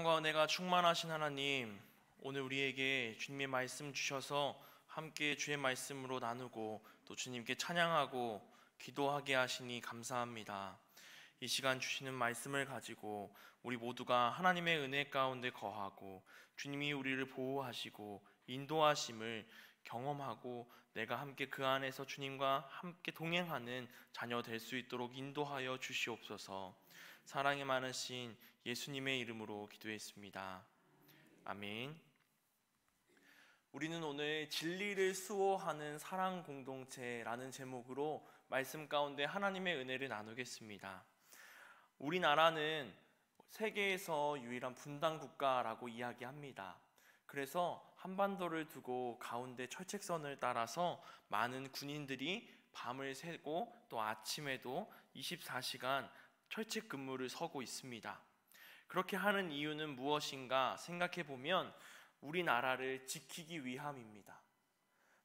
과 은혜가 충만하신 하나님, 오늘 우리에게 주님의 말씀 주셔서 함께 주의 말씀으로 나누고 또 주님께 찬양하고 기도하게 하시니 감사합니다. 이 시간 주시는 말씀을 가지고 우리 모두가 하나님의 은혜 가운데 거하고 주님이 우리를 보호하시고 인도하심을 경험하고 내가 함께 그 안에서 주님과 함께 동행하는 자녀 될 수 있도록 인도하여 주시옵소서. 사랑이 많으신 예수님의 이름으로 기도했습니다. 아멘. 우리는 오늘 진리를 수호하는 사랑 공동체라는 제목으로 말씀 가운데 하나님의 은혜를 나누겠습니다. 우리나라는 세계에서 유일한 분단 국가라고 이야기합니다. 그래서 한반도를 두고 가운데 철책선을 따라서 많은 군인들이 밤을 새고 또 아침에도 24시간 철책 근무를 서고 있습니다. 그렇게 하는 이유는 무엇인가 생각해 보면 우리나라를 지키기 위함입니다.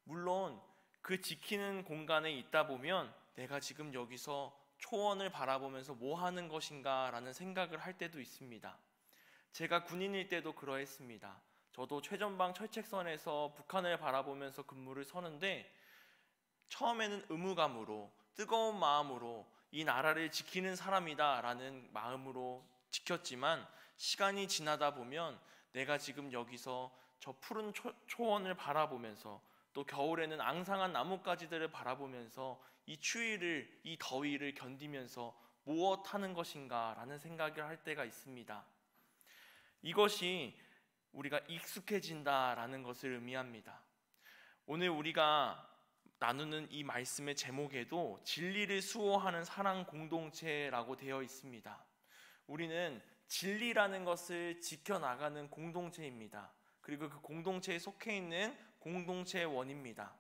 물론 그 지키는 공간에 있다 보면 내가 지금 여기서 초원을 바라보면서 뭐 하는 것인가 라는 생각을 할 때도 있습니다. 제가 군인일 때도 그러했습니다. 저도 최전방 철책선에서 북한을 바라보면서 근무를 서는데 처음에는 의무감으로 뜨거운 마음으로 이 나라를 지키는 사람이다 라는 마음으로 지켰지만 시간이 지나다 보면 내가 지금 여기서 저 푸른 초원을 바라보면서 또 겨울에는 앙상한 나뭇가지들을 바라보면서 이 추위를, 이 더위를 견디면서 무엇 하는 것인가 라는 생각을 할 때가 있습니다. 이것이 우리가 익숙해진다라는 것을 의미합니다. 오늘 우리가 나누는 이 말씀의 제목에도 진리를 수호하는 사랑 공동체라고 되어 있습니다. 우리는 진리라는 것을 지켜나가는 공동체입니다. 그리고 그 공동체에 속해 있는 공동체의 원입니다.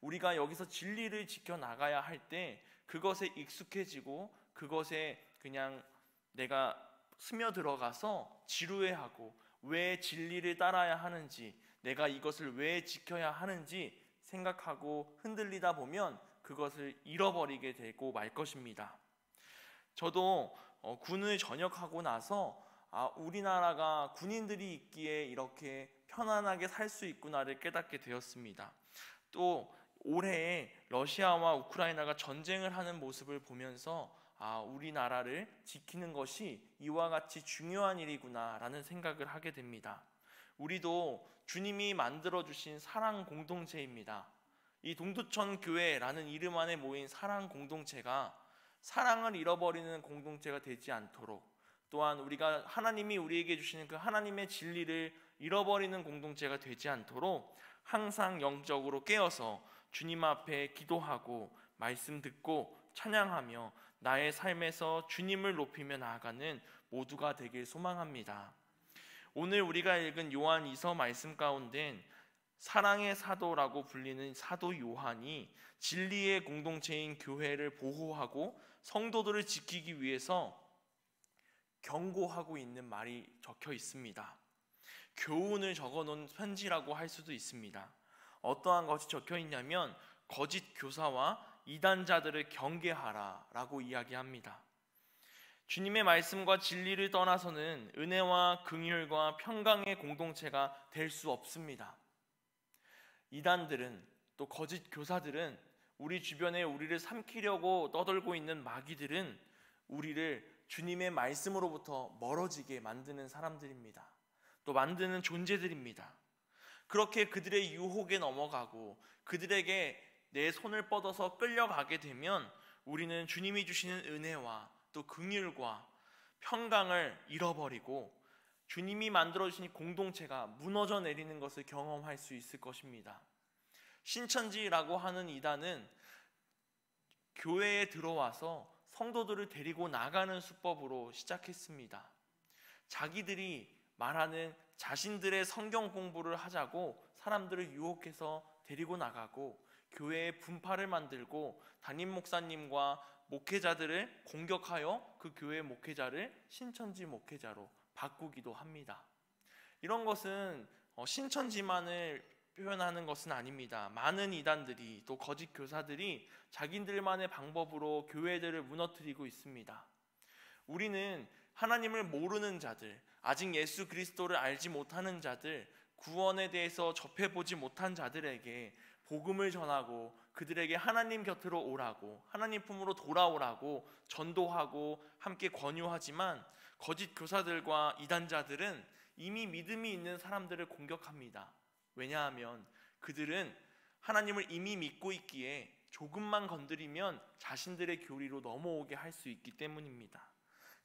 우리가 여기서 진리를 지켜나가야 할 때 그것에 익숙해지고 그것에 그냥 내가 스며들어가서 지루해하고 왜 진리를 따라야 하는지, 내가 이것을 왜 지켜야 하는지 생각하고 흔들리다 보면 그것을 잃어버리게 되고 말 것입니다. 저도 군을 전역하고 나서 우리나라가 군인들이 있기에 이렇게 편안하게 살 수 있구나를 깨닫게 되었습니다. 또 올해 러시아와 우크라이나가 전쟁을 하는 모습을 보면서 우리나라를 지키는 것이 이와 같이 중요한 일이구나라는 생각을 하게 됩니다. 우리도 주님이 만들어주신 사랑 공동체입니다. 이 동두천 교회라는 이름 안에 모인 사랑 공동체가 사랑을 잃어버리는 공동체가 되지 않도록, 또한 우리가 하나님이 우리에게 주시는 그 하나님의 진리를 잃어버리는 공동체가 되지 않도록 항상 영적으로 깨어서 주님 앞에 기도하고 말씀 듣고 찬양하며 나의 삶에서 주님을 높이며 나아가는 모두가 되길 소망합니다. 오늘 우리가 읽은 요한 2서 말씀 가운데 사랑의 사도라고 불리는 사도 요한이 진리의 공동체인 교회를 보호하고 성도들을 지키기 위해서 경고하고 있는 말이 적혀 있습니다. 교훈을 적어놓은 편지라고 할 수도 있습니다. 어떠한 것이 적혀 있냐면 거짓 교사와 이단자들을 경계하라 라고 이야기합니다. 주님의 말씀과 진리를 떠나서는 은혜와 긍휼과 평강의 공동체가 될 수 없습니다. 이단들은, 또 거짓 교사들은, 우리 주변에 우리를 삼키려고 떠돌고 있는 마귀들은 우리를 주님의 말씀으로부터 멀어지게 만드는 사람들입니다. 또 만드는 존재들입니다. 그렇게 그들의 유혹에 넘어가고 그들에게 내 손을 뻗어서 끌려가게 되면 우리는 주님이 주시는 은혜와 또 긍휼과 평강을 잃어버리고 주님이 만들어주신 공동체가 무너져 내리는 것을 경험할 수 있을 것입니다. 신천지라고 하는 이단은 교회에 들어와서 성도들을 데리고 나가는 수법으로 시작했습니다. 자기들이 말하는 자신들의 성경 공부를 하자고 사람들을 유혹해서 데리고 나가고 교회에 분파를 만들고 담임 목사님과 목회자들을 공격하여 그 교회 목회자를 신천지 목회자로 바꾸기도 합니다. 이런 것은 신천지만을 표현하는 것은 아닙니다. 많은 이단들이, 또 거짓 교사들이 자기들만의 방법으로 교회들을 무너뜨리고 있습니다. 우리는 하나님을 모르는 자들, 아직 예수 그리스도를 알지 못하는 자들, 구원에 대해서 접해보지 못한 자들에게 복음을 전하고 그들에게 하나님 곁으로 오라고, 하나님 품으로 돌아오라고 전도하고 함께 권유하지만, 거짓 교사들과 이단자들은 이미 믿음이 있는 사람들을 공격합니다. 왜냐하면 그들은 하나님을 이미 믿고 있기에 조금만 건드리면 자신들의 교리로 넘어오게 할 수 있기 때문입니다.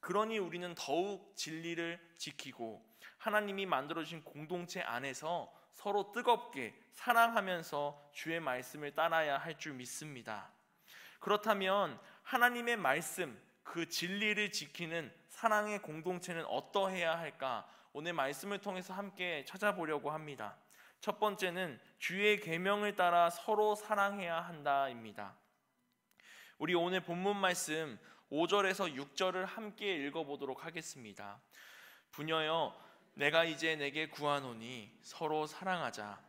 그러니 우리는 더욱 진리를 지키고 하나님이 만들어주신 공동체 안에서 서로 뜨겁게 사랑하면서 주의 말씀을 따라야 할 줄 믿습니다. 그렇다면 하나님의 말씀, 그 진리를 지키는 사랑의 공동체는 어떠해야 할까? 오늘 말씀을 통해서 함께 찾아보려고 합니다. 첫 번째는 주의 계명을 따라 서로 사랑해야 한다입니다. 우리 오늘 본문 말씀 5절에서 6절을 함께 읽어보도록 하겠습니다. 부녀여, 내가 이제 내게 구하노니 서로 사랑하자.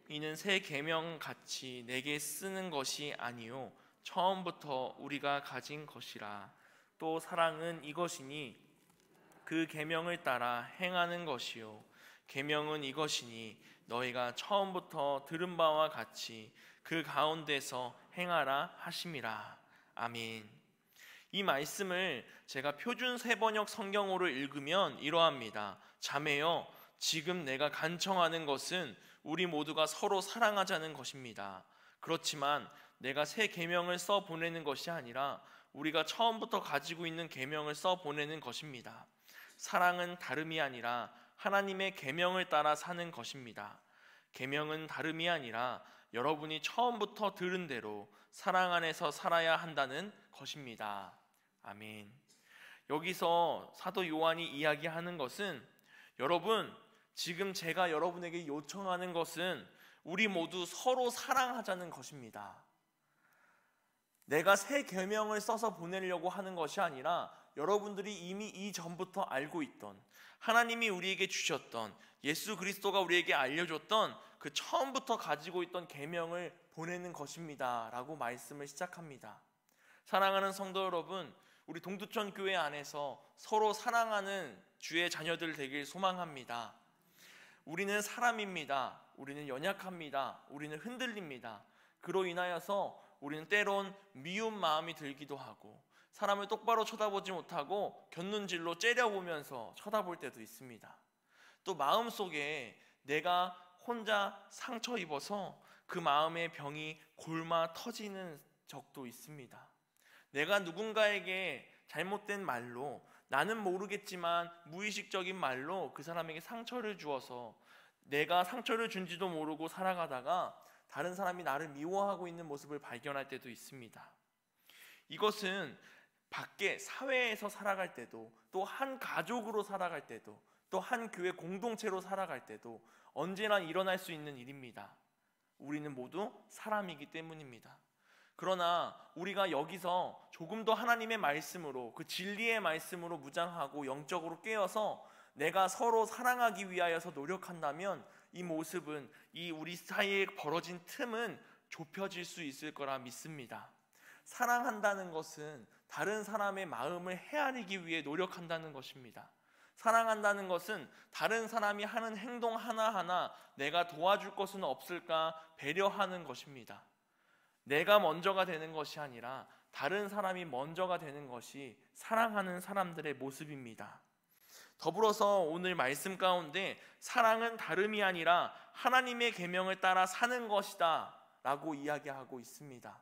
이는 새 계명 같이 내게 쓰는 것이 아니요 처음부터 우리가 가진 것이라. 또 사랑은 이것이니 그 계명을 따라 행하는 것이요 계명은 이것이니 너희가 처음부터 들은 바와 같이 그 가운데서 행하라 하심이라. 아멘. 이 말씀을 제가 표준 세번역 성경으로 읽으면 이러합니다. 자매여, 지금 내가 간청하는 것은 우리 모두가 서로 사랑하자는 것입니다. 그렇지만 내가 새 계명을 써 보내는 것이 아니라 우리가 처음부터 가지고 있는 계명을 써 보내는 것입니다. 사랑은 다름이 아니라 하나님의 계명을 따라 사는 것입니다. 계명은 다름이 아니라 여러분이 처음부터 들은 대로 사랑 안에서 살아야 한다는 것입니다. 아멘. 여기서 사도 요한이 이야기하는 것은, 여러분, 지금 제가 여러분에게 요청하는 것은 우리 모두 서로 사랑하자는 것입니다. 내가 새 계명을 써서 보내려고 하는 것이 아니라 여러분들이 이미 이전부터 알고 있던, 하나님이 우리에게 주셨던, 예수 그리스도가 우리에게 알려줬던 그 처음부터 가지고 있던 계명을 보내는 것입니다 라고 말씀을 시작합니다. 사랑하는 성도 여러분, 우리 동두천 교회 안에서 서로 사랑하는 주의 자녀들 되길 소망합니다. 우리는 사람입니다. 우리는 연약합니다. 우리는 흔들립니다. 그로 인하여서 우리는 때론 미운 마음이 들기도 하고, 사람을 똑바로 쳐다보지 못하고 곁눈질로 째려보면서 쳐다볼 때도 있습니다. 또 마음속에 내가 혼자 상처 입어서 그 마음의 병이 골마 터지는 적도 있습니다. 내가 누군가에게 잘못된 말로, 나는 모르겠지만 무의식적인 말로 그 사람에게 상처를 주어서 내가 상처를 준지도 모르고 살아가다가 다른 사람이 나를 미워하고 있는 모습을 발견할 때도 있습니다. 이것은 밖에 사회에서 살아갈 때도, 또 한 가족으로 살아갈 때도, 또 한 교회 공동체로 살아갈 때도 언제나 일어날 수 있는 일입니다. 우리는 모두 사람이기 때문입니다. 그러나 우리가 여기서 조금 더 하나님의 말씀으로, 그 진리의 말씀으로 무장하고 영적으로 깨어서 내가 서로 사랑하기 위하여서 노력한다면 이 모습은, 이 우리 사이에 벌어진 틈은 좁혀질 수 있을 거라 믿습니다. 사랑한다는 것은 다른 사람의 마음을 헤아리기 위해 노력한다는 것입니다. 사랑한다는 것은 다른 사람이 하는 행동 하나하나 내가 도와줄 것은 없을까 배려하는 것입니다. 내가 먼저가 되는 것이 아니라 다른 사람이 먼저가 되는 것이 사랑하는 사람들의 모습입니다. 더불어서 오늘 말씀 가운데 사랑은 다름이 아니라 하나님의 계명을 따라 사는 것이다 라고 이야기하고 있습니다.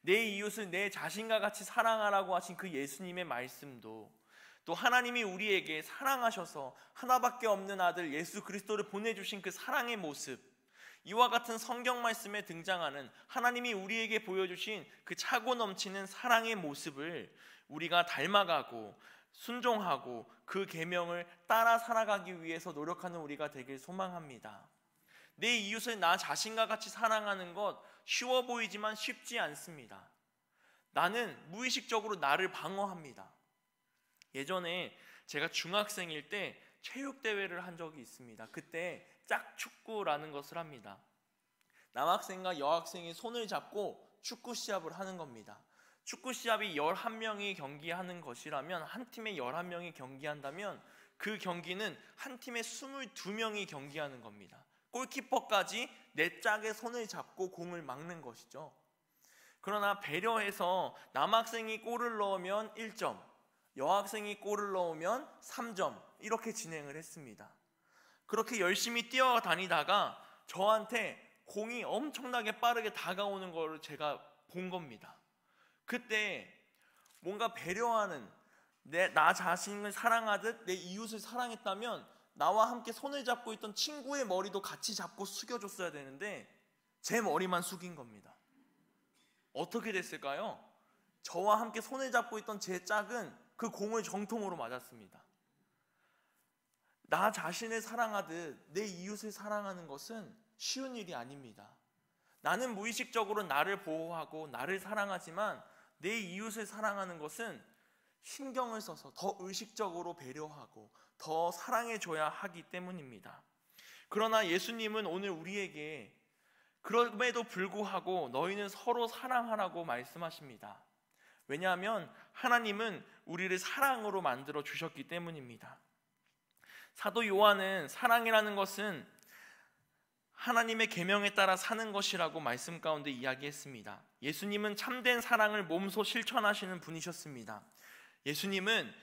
내 이웃을 내 자신과 같이 사랑하라고 하신 그 예수님의 말씀도, 또 하나님이 우리에게 사랑하셔서 하나밖에 없는 아들 예수 그리스도를 보내주신 그 사랑의 모습, 이와 같은 성경 말씀에 등장하는 하나님이 우리에게 보여주신 그 차고 넘치는 사랑의 모습을 우리가 닮아가고 순종하고 그 계명을 따라 살아가기 위해서 노력하는 우리가 되길 소망합니다. 내 이웃을 나 자신과 같이 사랑하는 것 쉬워 보이지만 쉽지 않습니다. 나는 무의식적으로 나를 방어합니다. 예전에 제가 중학생일 때 체육대회를 한 적이 있습니다. 그때 짝축구라는 것을 합니다. 남학생과 여학생이 손을 잡고 축구 시합을 하는 겁니다. 축구 시합이 11명이 경기하는 것이라면, 한 팀에 11명이 경기한다면 그 경기는 한 팀에 22명이 경기하는 겁니다. 골키퍼까지 내 짝의 손을 잡고 공을 막는 것이죠. 그러나 배려해서 남학생이 골을 넣으면 1점, 여학생이 골을 넣으면 3점, 이렇게 진행을 했습니다. 그렇게 열심히 뛰어다니다가 저한테 공이 엄청나게 빠르게 다가오는 걸 제가 본 겁니다. 그때 뭔가 배려하는, 나 자신을 사랑하듯 내 이웃을 사랑했다면 나와 함께 손을 잡고 있던 친구의 머리도 같이 잡고 숙여줬어야 되는데 제 머리만 숙인 겁니다. 어떻게 됐을까요? 저와 함께 손을 잡고 있던 제 짝은 그 공을 정통으로 맞았습니다. 나 자신을 사랑하듯 내 이웃을 사랑하는 것은 쉬운 일이 아닙니다. 나는 무의식적으로 나를 보호하고 나를 사랑하지만 내 이웃을 사랑하는 것은 신경을 써서 더 의식적으로 배려하고 더 사랑해줘야 하기 때문입니다. 그러나 예수님은 오늘 우리에게 그럼에도 불구하고 너희는 서로 사랑하라고 말씀하십니다. 왜냐하면 하나님은 우리를 사랑으로 만들어 주셨기 때문입니다. 사도 요한은 사랑이라는 것은 하나님의 계명에 따라 사는 것이라고 말씀 가운데 이야기했습니다. 예수님은 참된 사랑을 몸소 실천하시는 분이셨습니다. 예수님은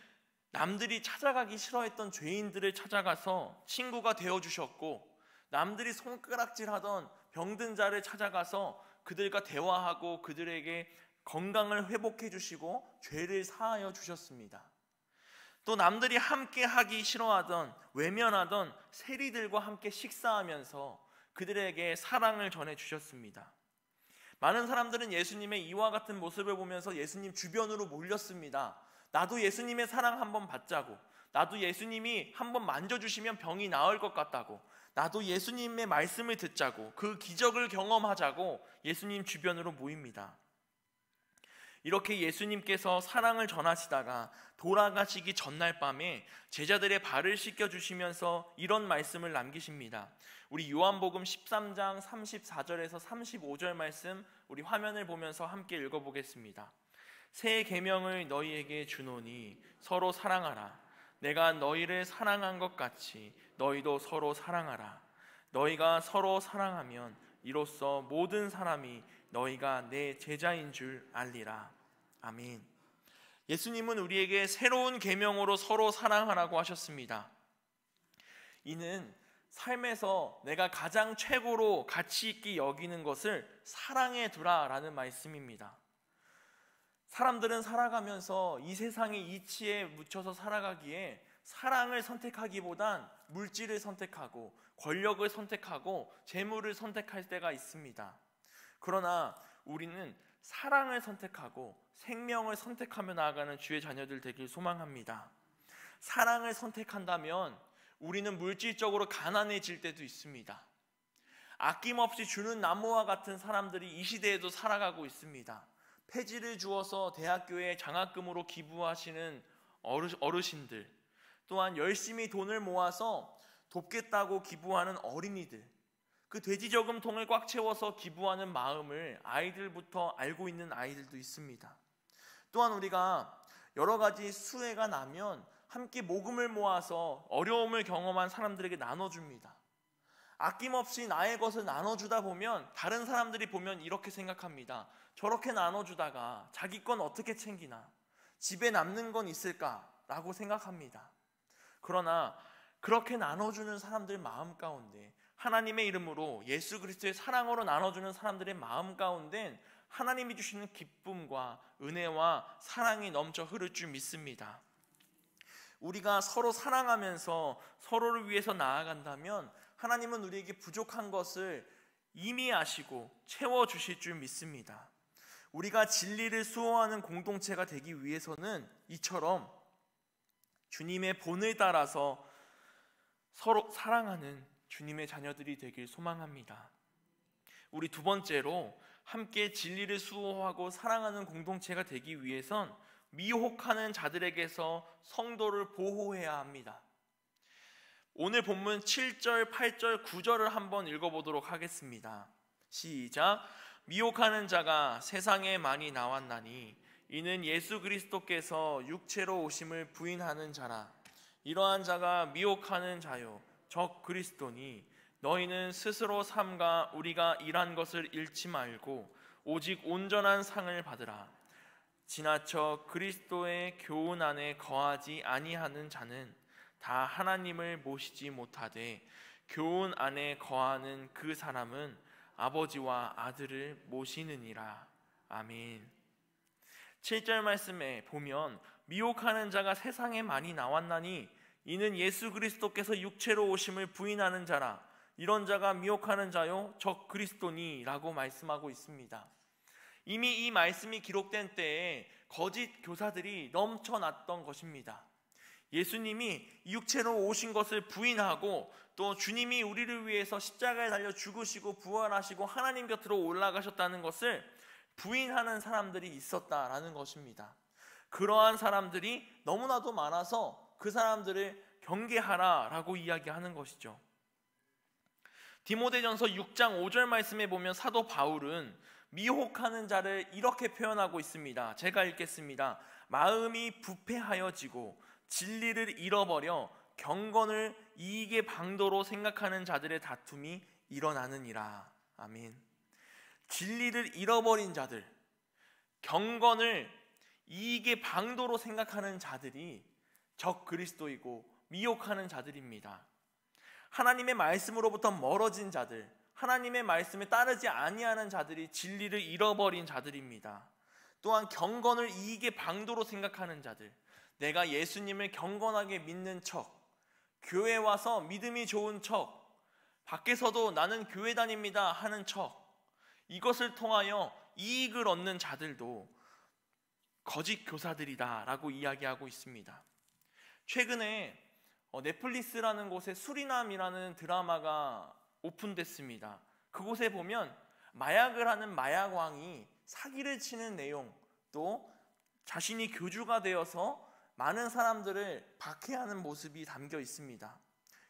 남들이 찾아가기 싫어했던 죄인들을 찾아가서 친구가 되어주셨고, 남들이 손가락질하던 병든 자를 찾아가서 그들과 대화하고 그들에게 건강을 회복해 주시고 죄를 사하여 주셨습니다. 또 남들이 함께 하기 싫어하던 외면하던 세리들과 함께 식사하면서 그들에게 사랑을 전해 주셨습니다. 많은 사람들은 예수님의 이와 같은 모습을 보면서 예수님 주변으로 몰렸습니다. 나도 예수님의 사랑 한번 받자고, 나도 예수님이 한번 만져주시면 병이 나을 것 같다고, 나도 예수님의 말씀을 듣자고, 그 기적을 경험하자고 예수님 주변으로 모입니다. 이렇게 예수님께서 사랑을 전하시다가 돌아가시기 전날 밤에 제자들의 발을 씻겨주시면서 이런 말씀을 남기십니다. 우리 요한복음 13장 34절에서 35절 말씀, 우리 화면을 보면서 함께 읽어보겠습니다. 새 계명을 너희에게 주노니 서로 사랑하라. 내가 너희를 사랑한 것 같이 너희도 서로 사랑하라. 너희가 서로 사랑하면 이로써 모든 사람이 너희가 내 제자인 줄 알리라. 아멘. 예수님은 우리에게 새로운 계명으로 서로 사랑하라고 하셨습니다. 이는 삶에서 내가 가장 최고로 가치 있게 여기는 것을 사랑해 두라라는 말씀입니다. 사람들은 살아가면서 이 세상의 이치에 묻혀서 살아가기에 사랑을 선택하기보단 물질을 선택하고 권력을 선택하고 재물을 선택할 때가 있습니다. 그러나 우리는 사랑을 선택하고 생명을 선택하며 나아가는 주의 자녀들 되길 소망합니다. 사랑을 선택한다면 우리는 물질적으로 가난해질 때도 있습니다. 아낌없이 주는 나무와 같은 사람들이 이 시대에도 살아가고 있습니다. 폐지를 주어서 대학교에 장학금으로 기부하시는 어르신들, 또한 열심히 돈을 모아서 돕겠다고 기부하는 어린이들, 그 돼지저금통을 꽉 채워서 기부하는 마음을 아이들부터 알고 있는 아이들도 있습니다. 또한 우리가 여러 가지 수혜가 나면 함께 모금을 모아서 어려움을 경험한 사람들에게 나눠줍니다. 아낌없이 나의 것을 나눠주다 보면 다른 사람들이 보면 이렇게 생각합니다. 저렇게 나눠주다가 자기 건 어떻게 챙기나? 집에 남는 건 있을까라고 생각합니다. 그러나 그렇게 나눠주는 사람들 마음 가운데, 하나님의 이름으로 예수 그리스도의 사랑으로 나눠주는 사람들의 마음 가운데는 하나님이 주시는 기쁨과 은혜와 사랑이 넘쳐 흐를 줄 믿습니다. 우리가 서로 사랑하면서 서로를 위해서 나아간다면 하나님은 우리에게 부족한 것을 이미 아시고 채워주실 줄 믿습니다. 우리가 진리를 수호하는 공동체가 되기 위해서는 이처럼 주님의 본을 따라서 서로 사랑하는 주님의 자녀들이 되길 소망합니다. 우리 두 번째로 함께 진리를 수호하고 사랑하는 공동체가 되기 위해선 미혹하는 자들에게서 성도를 보호해야 합니다. 오늘 본문 7절, 8절, 9절을 한번 읽어보도록 하겠습니다. 시작. 미혹하는 자가 세상에 많이 나왔나니 이는 예수 그리스도께서 육체로 오심을 부인하는 자라. 이러한 자가 미혹하는 자요 적 그리스도니 너희는 스스로 삼가 우리가 일한 것을 잃지 말고 오직 온전한 상을 받으라. 지나쳐 그리스도의 교훈 안에 거하지 아니하는 자는 다 하나님을 모시지 못하되 교훈 안에 거하는 그 사람은 아버지와 아들을 모시느니라. 아멘. 7절 말씀에 보면 미혹하는 자가 세상에 많이 나왔나니 이는 예수 그리스도께서 육체로 오심을 부인하는 자라. 이런 자가 미혹하는 자요 적 그리스도니 라고 말씀하고 있습니다. 이미 이 말씀이 기록된 때에 거짓 교사들이 넘쳐났던 것입니다. 예수님이 육체로 오신 것을 부인하고 또 주님이 우리를 위해서 십자가에 달려 죽으시고 부활하시고 하나님 곁으로 올라가셨다는 것을 부인하는 사람들이 있었다라는 것입니다. 그러한 사람들이 너무나도 많아서 그 사람들을 경계하라라고 이야기하는 것이죠. 디모데전서 6장 5절 말씀에 보면 사도 바울은 미혹하는 자를 이렇게 표현하고 있습니다. 제가 읽겠습니다. 마음이 부패하여지고 진리를 잃어버려 경건을 이익의 방도로 생각하는 자들의 다툼이 일어나느니라. 아멘. 진리를 잃어버린 자들, 경건을 이익의 방도로 생각하는 자들이 적 그리스도이고 미혹하는 자들입니다. 하나님의 말씀으로부터 멀어진 자들, 하나님의 말씀에 따르지 아니하는 자들이 진리를 잃어버린 자들입니다. 또한 경건을 이익의 방도로 생각하는 자들, 내가 예수님을 경건하게 믿는 척, 교회 와서 믿음이 좋은 척, 밖에서도 나는 교회 다닙니다 하는 척, 이것을 통하여 이익을 얻는 자들도 거짓 교사들이다 라고 이야기하고 있습니다. 최근에 넷플릭스라는 곳에 수리남이라는 드라마가 오픈됐습니다. 그곳에 보면 마약을 하는 마약왕이 사기를 치는 내용, 또 자신이 교주가 되어서 많은 사람들을 박해하는 모습이 담겨 있습니다.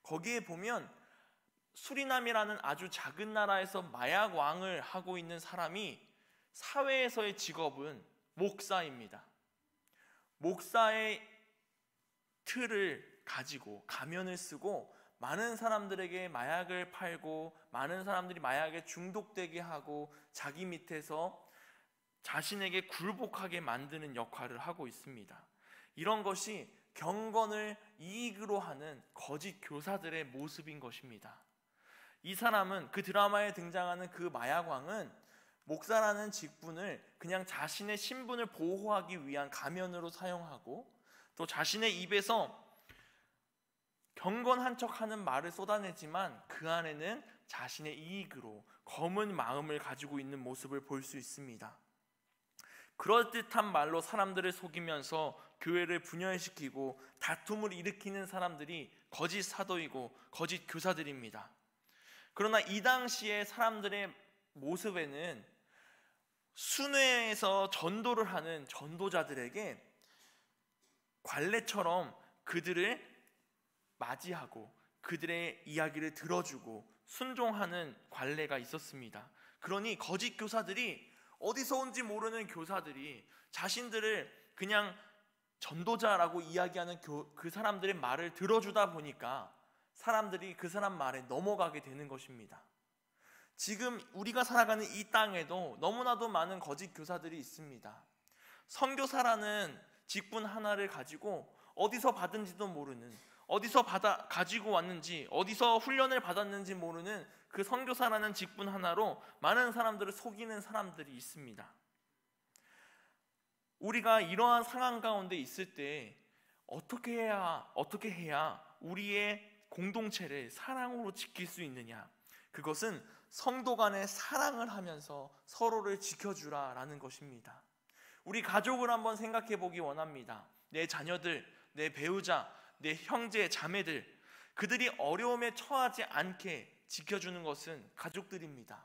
거기에 보면 수리남이라는 아주 작은 나라에서 마약왕을 하고 있는 사람이 사회에서의 직업은 목사입니다. 목사의 틀을 가지고 가면을 쓰고 많은 사람들에게 마약을 팔고 많은 사람들이 마약에 중독되게 하고 자기 밑에서 자신에게 굴복하게 만드는 역할을 하고 있습니다. 이런 것이 경건을 이익으로 하는 거짓 교사들의 모습인 것입니다. 이 사람은, 그 드라마에 등장하는 그 마약왕은 목사라는 직분을 그냥 자신의 신분을 보호하기 위한 가면으로 사용하고 또 자신의 입에서 경건한 척하는 말을 쏟아내지만 그 안에는 자신의 이익으로 검은 마음을 가지고 있는 모습을 볼 수 있습니다. 그럴듯한 말로 사람들을 속이면서 교회를 분열시키고 다툼을 일으키는 사람들이 거짓 사도이고 거짓 교사들입니다. 그러나 이 당시에 사람들의 모습에는 순회에서 전도를 하는 전도자들에게 관례처럼 그들을 맞이하고 그들의 이야기를 들어주고 순종하는 관례가 있었습니다. 그러니 거짓 교사들이, 어디서 온지 모르는 교사들이 자신들을 그냥 전도자라고 이야기하는 그 사람들의 말을 들어주다 보니까 사람들이 그 사람 말에 넘어가게 되는 것입니다. 지금 우리가 살아가는 이 땅에도 너무나도 많은 거짓 교사들이 있습니다. 선교사라는 직분 하나를 가지고 어디서 받은지도 모르는, 어디서 가지고 왔는지, 어디서 훈련을 받았는지 모르는 그 선교사라는 직분 하나로 많은 사람들을 속이는 사람들이 있습니다. 우리가 이러한 상황 가운데 있을 때 어떻게 해야 우리의 공동체를 사랑으로 지킬 수 있느냐? 그것은 성도 간의 사랑을 하면서 서로를 지켜주라라는 것입니다. 우리 가족을 한번 생각해 보기 원합니다. 내 자녀들, 내 배우자, 내 형제, 자매들, 그들이 어려움에 처하지 않게 지켜주는 것은 가족들입니다.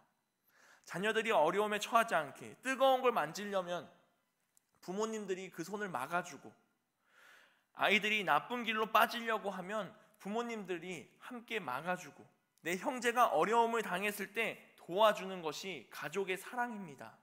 자녀들이 어려움에 처하지 않게, 뜨거운 걸 만지려면 부모님들이 그 손을 막아주고, 아이들이 나쁜 길로 빠지려고 하면 부모님들이 함께 막아주고, 내 형제가 어려움을 당했을 때 도와주는 것이 가족의 사랑입니다.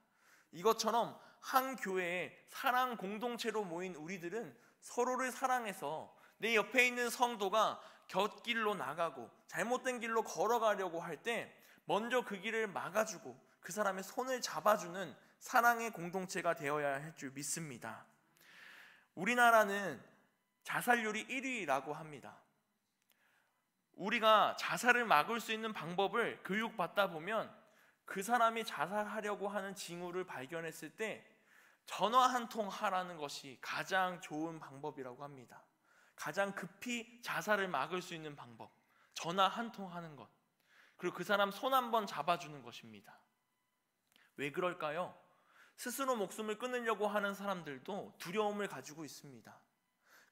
이것처럼 한 교회에 사랑 공동체로 모인 우리들은 서로를 사랑해서 내 옆에 있는 성도가 곁길로 나가고 잘못된 길로 걸어가려고 할 때 먼저 그 길을 막아주고 그 사람의 손을 잡아주는 사랑의 공동체가 되어야 할 줄 믿습니다. 우리나라는 자살률이 1위라고 합니다. 우리가 자살을 막을 수 있는 방법을 교육받다 보면 그 사람이 자살하려고 하는 징후를 발견했을 때 전화 한 통 하라는 것이 가장 좋은 방법이라고 합니다. 가장 급히 자살을 막을 수 있는 방법, 전화 한 통 하는 것, 그리고 그 사람 손 한번 잡아주는 것입니다. 왜 그럴까요? 스스로 목숨을 끊으려고 하는 사람들도 두려움을 가지고 있습니다.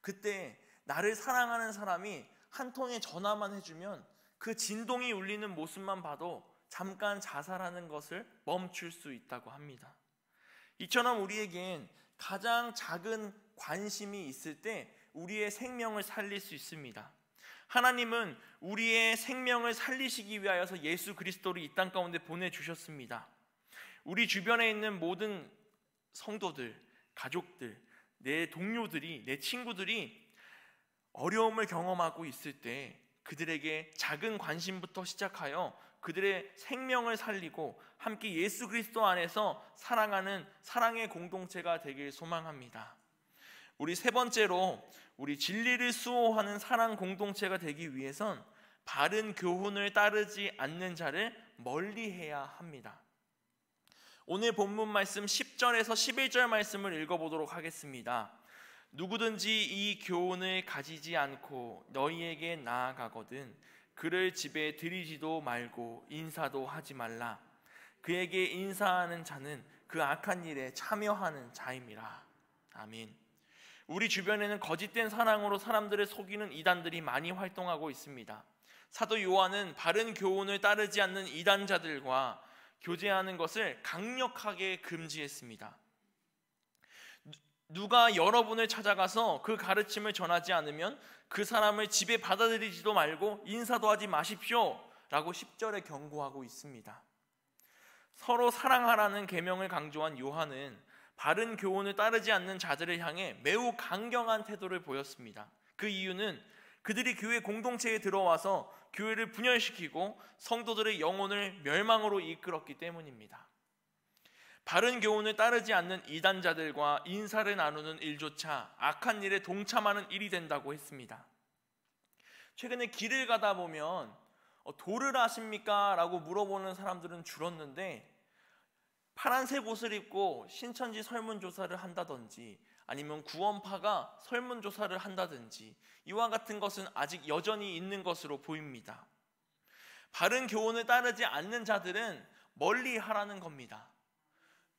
그때 나를 사랑하는 사람이 한 통의 전화만 해주면 그 진동이 울리는 모습만 봐도 잠깐 자살하는 것을 멈출 수 있다고 합니다. 이처럼 우리에겐 가장 작은 관심이 있을 때 우리의 생명을 살릴 수 있습니다. 하나님은 우리의 생명을 살리시기 위하여서 예수 그리스도를 이 땅 가운데 보내주셨습니다. 우리 주변에 있는 모든 성도들, 가족들, 내 동료들이, 내 친구들이 어려움을 경험하고 있을 때 그들에게 작은 관심부터 시작하여 그들의 생명을 살리고 함께 예수 그리스도 안에서 사랑하는 사랑의 공동체가 되길 소망합니다. 우리 세 번째로 우리 진리를 수호하는 사랑 공동체가 되기 위해선 바른 교훈을 따르지 않는 자를 멀리해야 합니다. 오늘 본문 말씀 10절에서 11절 말씀을 읽어보도록 하겠습니다. 누구든지 이 교훈을 가지지 않고 너희에게 나아가거든 그를 집에 들이지도 말고 인사도 하지 말라. 그에게 인사하는 자는 그 악한 일에 참여하는 자임이라. 아멘. 우리 주변에는 거짓된 사랑으로 사람들을 속이는 이단들이 많이 활동하고 있습니다. 사도 요한은 바른 교훈을 따르지 않는 이단자들과 교제하는 것을 강력하게 금지했습니다. 누가 여러분을 찾아가서 그 가르침을 전하지 않으면 그 사람을 집에 받아들이지도 말고 인사도 하지 마십시오 라고 10절에 경고하고 있습니다. 서로 사랑하라는 계명을 강조한 요한은 바른 교훈을 따르지 않는 자들을 향해 매우 강경한 태도를 보였습니다. 그 이유는 그들이 교회 공동체에 들어와서 교회를 분열시키고 성도들의 영혼을 멸망으로 이끌었기 때문입니다. 바른 교훈을 따르지 않는 이단자들과 인사를 나누는 일조차 악한 일에 동참하는 일이 된다고 했습니다. 최근에 길을 가다 보면 도를 아십니까? 라고 물어보는 사람들은 줄었는데 파란색 옷을 입고 신천지 설문조사를 한다든지 아니면 구원파가 설문조사를 한다든지 이와 같은 것은 아직 여전히 있는 것으로 보입니다. 바른 교훈을 따르지 않는 자들은 멀리 하라는 겁니다.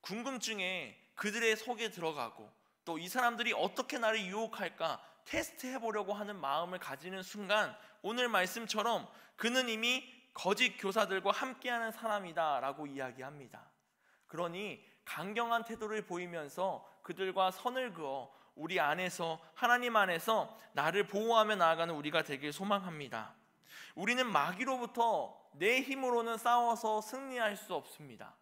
궁금증에 그들의 속에 들어가고 또 이 사람들이 어떻게 나를 유혹할까 테스트해 보려고 하는 마음을 가지는 순간 오늘 말씀처럼 그는 이미 거짓 교사들과 함께하는 사람이다 라고 이야기합니다. 그러니 강경한 태도를 보이면서 그들과 선을 그어 우리 안에서 하나님 안에서 나를 보호하며 나아가는 우리가 되길 소망합니다. 우리는 마귀로부터 내 힘으로는 싸워서 승리할 수 없습니다.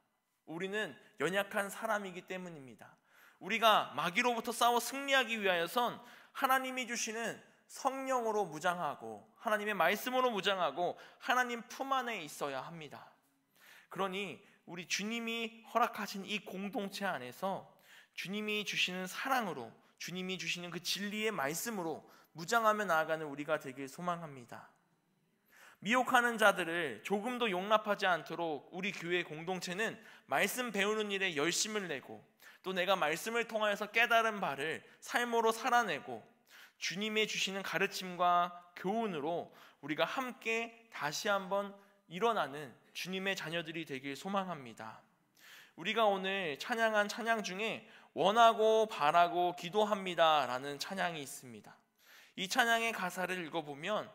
우리는 연약한 사람이기 때문입니다. 우리가 마귀로부터 싸워 승리하기 위하여선 하나님이 주시는 성령으로 무장하고 하나님의 말씀으로 무장하고 하나님 품 안에 있어야 합니다. 그러니 우리 주님이 허락하신 이 공동체 안에서 주님이 주시는 사랑으로 주님이 주시는 그 진리의 말씀으로 무장하며 나아가는 우리가 되길 소망합니다. 미혹하는 자들을 조금도 용납하지 않도록 우리 교회 공동체는 말씀 배우는 일에 열심을 내고 또 내가 말씀을 통하여서 깨달은 바를 삶으로 살아내고 주님의 주시는 가르침과 교훈으로 우리가 함께 다시 한번 일어나는 주님의 자녀들이 되길 소망합니다. 우리가 오늘 찬양한 찬양 중에 원하고 바라고 기도합니다 라는 찬양이 있습니다. 이 찬양의 가사를 읽어보면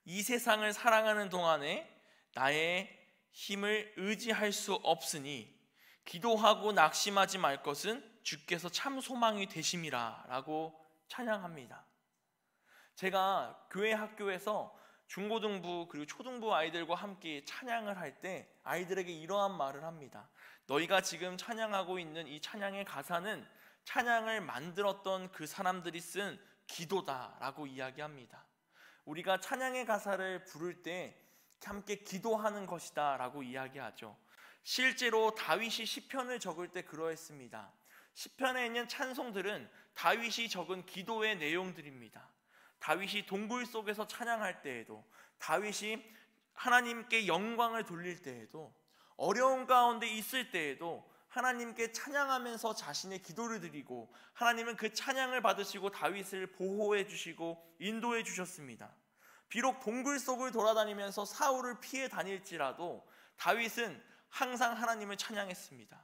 이 세상을 사랑하는 동안에 나의 힘을 의지할 수 없으니 기도하고 낙심하지 말 것은 주께서 참 소망이 되심이라 라고 찬양합니다. 제가 교회 학교에서 중고등부 그리고 초등부 아이들과 함께 찬양을 할 때 아이들에게 이러한 말을 합니다. 너희가 지금 찬양하고 있는 이 찬양의 가사는 찬양을 만들었던 그 사람들이 쓴 기도다라고 이야기합니다. 우리가 찬양의 가사를 부를 때 함께 기도하는 것이다 라고 이야기하죠. 실제로 다윗이 시편을 적을 때 그러했습니다. 시편에 있는 찬송들은 다윗이 적은 기도의 내용들입니다. 다윗이 동굴 속에서 찬양할 때에도, 다윗이 하나님께 영광을 돌릴 때에도, 어려운 가운데 있을 때에도 하나님께 찬양하면서 자신의 기도를 드리고, 하나님은 그 찬양을 받으시고 다윗을 보호해 주시고 인도해 주셨습니다. 비록 동굴 속을 돌아다니면서 사울을 피해 다닐지라도 다윗은 항상 하나님을 찬양했습니다.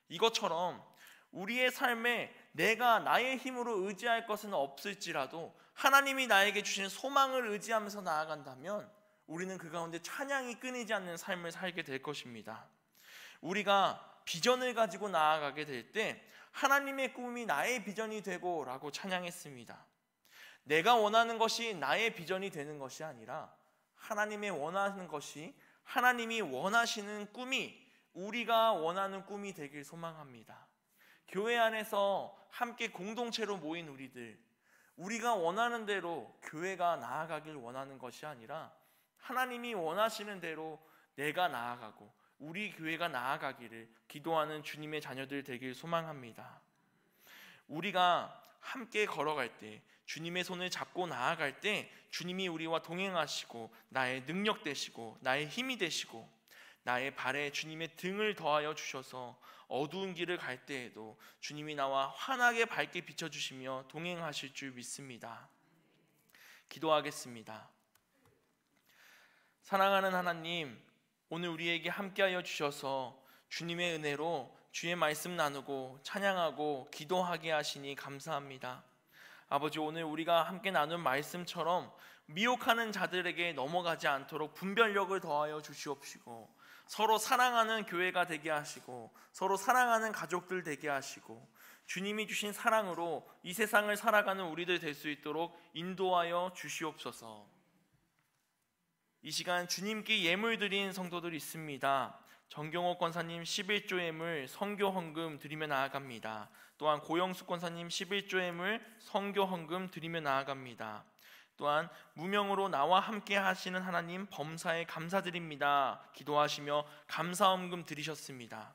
이것처럼 우리의 삶에 내가 나의 힘으로 의지할 것은 없을지라도 하나님이 나에게 주신 소망을 의지하면서 나아간다면 우리는 그 가운데 찬양이 끊이지 않는 삶을 살게 될 것입니다. 우리가 비전을 가지고 나아가게 될 때 하나님의 꿈이 나의 비전이 되고 라고 찬양했습니다. 내가 원하는 것이 나의 비전이 되는 것이 아니라 하나님의 원하는 것이, 하나님이 원하시는 꿈이 우리가 원하는 꿈이 되길 소망합니다. 교회 안에서 함께 공동체로 모인 우리가 원하는 대로 교회가 나아가길 원하는 것이 아니라 하나님이 원하시는 대로 내가 나아가고 우리 교회가 나아가기를 기도하는 주님의 자녀들 되길 소망합니다. 우리가 함께 걸어갈 때, 주님의 손을 잡고 나아갈 때 주님이 우리와 동행하시고 나의 능력 되시고 나의 힘이 되시고 나의 발에 주님의 등을 더하여 주셔서 어두운 길을 갈 때에도 주님이 나와 환하게 밝게 비춰주시며 동행하실 줄 믿습니다. 기도하겠습니다. 사랑하는 하나님, 오늘 우리에게 함께하여 주셔서 주님의 은혜로 주의 말씀 나누고 찬양하고 기도하게 하시니 감사합니다. 아버지, 오늘 우리가 함께 나눈 말씀처럼 미혹하는 자들에게 넘어가지 않도록 분별력을 더하여 주시옵시고, 서로 사랑하는 교회가 되게 하시고 서로 사랑하는 가족들 되게 하시고 주님이 주신 사랑으로 이 세상을 살아가는 우리들 될 수 있도록 인도하여 주시옵소서. 이 시간 주님께 예물 드린 성도들 있습니다. 정경호 권사님 11조 예물 선교 헌금 드리며 나아갑니다. 또한 고영숙 권사님 11조 예물 선교 헌금 드리며 나아갑니다. 또한 무명으로 나와 함께 하시는 하나님 범사에 감사드립니다 기도하시며 감사헌금 드리셨습니다.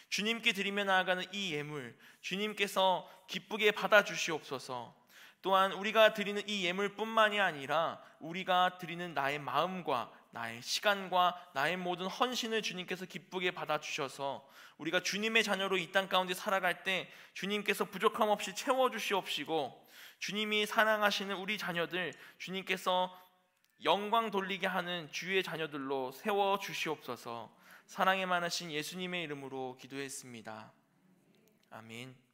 주님께 드리며 나아가는 이 예물 주님께서 기쁘게 받아주시옵소서. 또한 우리가 드리는 이 예물뿐만이 아니라 우리가 드리는 나의 마음과 나의 시간과 나의 모든 헌신을 주님께서 기쁘게 받아주셔서 우리가 주님의 자녀로 이 땅 가운데 살아갈 때 주님께서 부족함 없이 채워주시옵시고, 주님이 사랑하시는 우리 자녀들 주님께서 영광 돌리게 하는 주의 자녀들로 세워주시옵소서. 사랑에 많으신 예수님의 이름으로 기도했습니다. 아멘.